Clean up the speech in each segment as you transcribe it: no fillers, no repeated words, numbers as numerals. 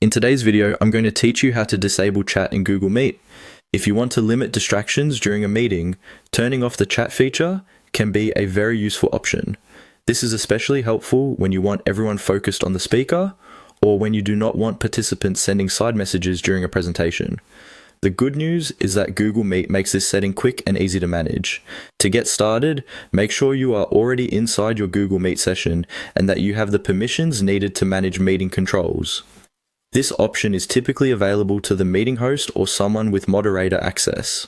In today's video, I'm going to teach you how to disable chat in Google Meet. If you want to limit distractions during a meeting, turning off the chat feature can be a very useful option. This is especially helpful when you want everyone focused on the speaker or when you do not want participants sending side messages during a presentation. The good news is that Google Meet makes this setting quick and easy to manage. To get started, make sure you are already inside your Google Meet session and that you have the permissions needed to manage meeting controls. This option is typically available to the meeting host or someone with moderator access.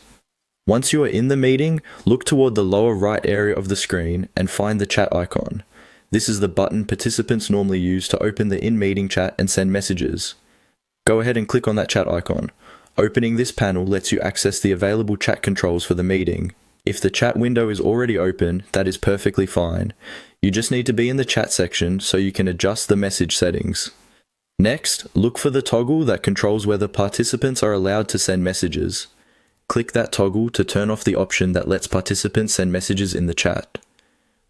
Once you are in the meeting, look toward the lower right area of the screen and find the chat icon. This is the button participants normally use to open the in-meeting chat and send messages. Go ahead and click on that chat icon. Opening this panel lets you access the available chat controls for the meeting. If the chat window is already open, that is perfectly fine. You just need to be in the chat section so you can adjust the message settings. Next, look for the toggle that controls whether participants are allowed to send messages. Click that toggle to turn off the option that lets participants send messages in the chat.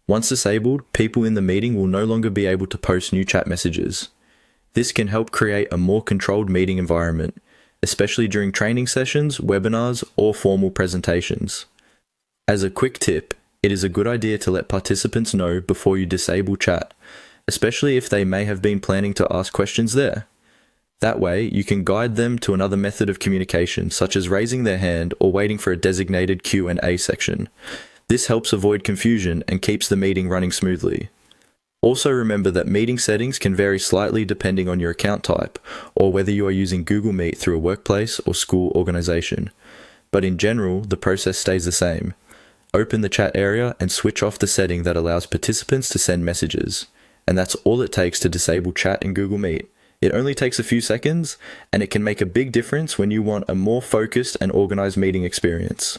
Once disabled, people in the meeting will no longer be able to post new chat messages. This can help create a more controlled meeting environment, especially during training sessions, webinars, or formal presentations. As a quick tip, it is a good idea to let participants know before you disable chat, especially if they may have been planning to ask questions there. That way, you can guide them to another method of communication, such as raising their hand or waiting for a designated Q&A section. This helps avoid confusion and keeps the meeting running smoothly. Also remember that meeting settings can vary slightly depending on your account type, or whether you are using Google Meet through a workplace or school organization. But in general, the process stays the same. Open the chat area and switch off the setting that allows participants to send messages. And that's all it takes to disable chat in Google Meet. It only takes a few seconds, and it can make a big difference when you want a more focused and organized meeting experience.